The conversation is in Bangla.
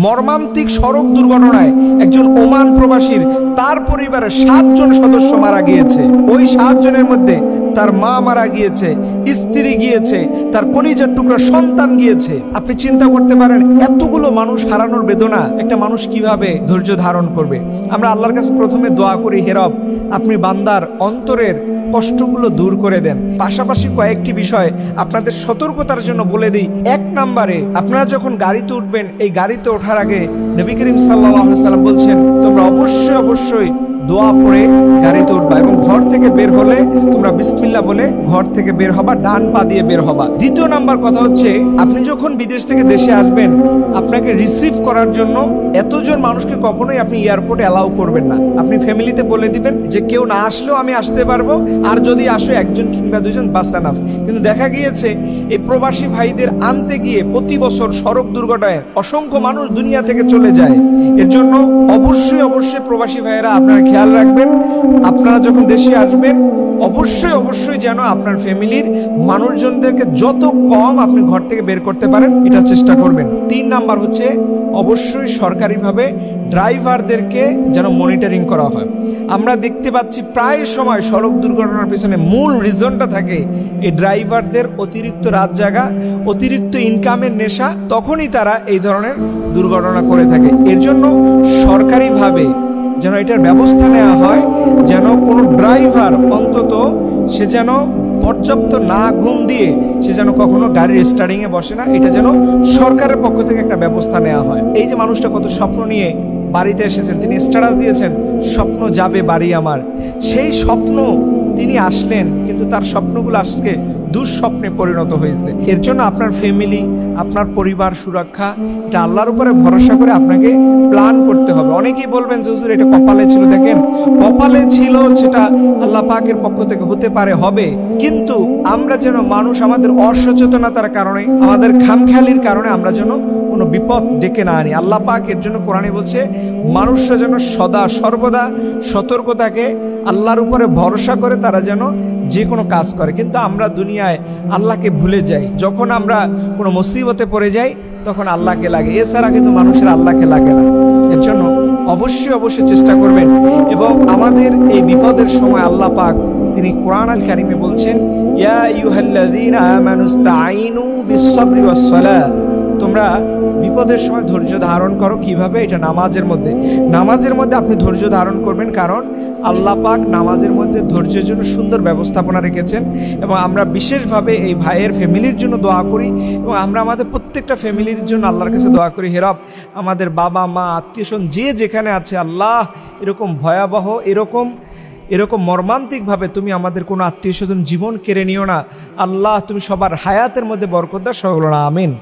মর্মান্তিক সড়ক দুর্ঘটনায় একজন ওমান প্রবাসীর তার পরিবারের 7 জন সদস্য মারা গিয়েছে। ওই 7 জনের মধ্যে তার মা মারা গিয়েছে, স্ত্রী গিয়েছে, তার কলিজার টুকরা সন্তান গিয়েছে। আপনি চিন্তা করতে পারেন এতগুলো মানুষ হারানোর বেদনা একটা মানুষ কিভাবে ধৈর্য ধারণ করবে। আমরা আল্লাহর কাছে প্রথমে দোয়া করি, হে রব, আপনি বান্দার অন্তরের কষ্টগুলো দূর করে দেন। পাশাপাশি কয়েকটি বিষয় আপনাদের সতর্কতার জন্য বলে দিই। 1 নম্বরে, আপনারা যখন গাড়িতে উঠবেন, এই গাড়িতে ওঠার আগে নবী করিম সাল্লাল্লাহু আলাইহি সাল্লাম বলছেন তোমরা অবশ্যই দোয়া পড়ে গাড়িতে উঠবা এবং ঘর থেকে বের হলে তোমরা বিসমিল্লাহ বলে ঘর থেকে বের হবা, ডান পা দিয়ে বের হবা। দ্বিতীয় নাম্বার কথা হচ্ছে, আপনি যখন বিদেশ থেকে দেশে আসবেন, আপনাকে রিসিভ করার জন্য এতজন মানুষকে কখনোই আপনি এয়ারপোর্টে অ্যালাউ করবেন না। আপনি ফ্যামিলিতে বলে দিবেন যে কেউ না আসলেও আমি আসতে পারবো, আর যদি আসো 1 কিংবা 2 বাস এনাফ। কিন্তু দেখা গিয়েছে এই প্রবাসী ভাইদের আনতে গিয়ে প্রতি বছর সড়ক দুর্ঘটনায় অসংখ্য মানুষ দুনিয়া থেকে চলে যায়। এর জন্য অবশ্যই প্রবাসী ভাইয়েরা আপনারা খেয়াল রাখবেন, আপনারা যখন দেশে আসবেন অবশ্যই যেন আপনার ফ্যামিলির মানুষজনদেরকে যত কম আপনি ঘর থেকে বের করতে পারেন এটা চেষ্টা করবেন। 3 নাম্বার হচ্ছে, অবশ্যই সরকারিভাবে ড্রাইভারদেরকে যেন মনিটরিং করা হয়। আমরা দেখতে পাচ্ছি প্রায় সময় সড়ক দুর্ঘটনার পেছনে মূল রিজনটা থাকে এই ড্রাইভারদের অতিরিক্ত রাত জাগা, অতিরিক্ত ইনকামের নেশা, তখনই তারা এই ধরনের দুর্ঘটনা করে থাকে। এর জন্য সরকারিভাবে যেন এটার ব্যবস্থা নেওয়া হয়, যেন কোনো ড্রাইভার অন্তত সে যেন পর্যাপ্ত না ঘুম দিয়ে সে যেন কখনো গাড়ির স্টার্টিংয়ে বসে না, এটা যেন সরকারের পক্ষ থেকে একটা ব্যবস্থা নেওয়া হয়। এই যে মানুষটা কত স্বপ্ন নিয়ে বাড়িতে এসেছেন, তিনি স্ট্যাটাস দিয়েছেন স্বপ্ন যাবে বাড়ি আমার। সেই স্বপ্ন তিনি আসলেন, কিন্তু তার স্বপ্নগুলো আজকে দুঃস্বপ্নে পরিণত হয়েছে। এর জন্য আপনার ফ্যামিলি, আপনার পরিবার সুরক্ষা, এটা আল্লাহর উপরে ভরসা করে আপনাকে প্ল্যান করতে হবে। অনেকেই বলবেন যে হুজুর এটা কপালে ছিল। দেখেন, কপালে ছিল সেটা আল্লাহ পাকের পক্ষ থেকে হতে পারে, হবে, কিন্তু আমরা যেন মানুষ আমাদের অসচেতনতার কারণে, আমাদের খামখেয়ালির কারণে আমরা যেন কোনো বিপদ ডেকে না আনি। আল্লাহ পাক এর জন্য কোরআনে বলছে মানুষরা যেন সদা সর্বদা সতর্ক থাকে, আল্লাহর উপরে ভরসা করে তারা যেন যে কোনো কাজ করে। কিন্তু আমরা দুনিয়ায় আল্লাহকে ভুলে যাই। যখন আমরা কোনো মুসিবতে পড়ে যাই তখন আল্লাহকে লাগে, এছাড়া কিন্তু মানুষের আল্লাহকে লাগে না। এর জন্য অবশ্যই চেষ্টা করবেন। এবং আমাদের এই বিপদের সময় আল্লাহ পাক তিনি কোরআন আল কারিমে বলছেন, ইয়া আইয়ুহাল্লাযীনা আমানুস্তাঈনু বিস-সাবরি ওয়াস-সালাহ, তোমরা বিপদের সময় ধৈর্য ধারণ করো। কিভাবে? এটা নামাজের মধ্যে আপনি ধৈর্য ধারণ করবেন, কারণ আল্লাহ পাক নামাজের মধ্যে ধৈর্যের জন্য সুন্দর ব্যবস্থাপনা রেখেছেন। এবং আমরা বিশেষভাবে এই ভাইয়ের ফ্যামিলির জন্য দোয়া করি, এবং আমরা আমাদের প্রত্যেকটা ফ্যামিলির জন্য আল্লাহর কাছে দোয়া করি, হে রব, আমাদের বাবা মা আত্মীয়স্বজন যে যেখানে আছে, আল্লাহ এরকম ভয়াবহ, এরকম মর্মান্তিকভাবে তুমি আমাদের কোনো আত্মীয়স্বজন জীবন কেড়ে নিও না। আল্লাহ তুমি সবার হায়াতের মধ্যে বরকত দাও, সকল আমিন।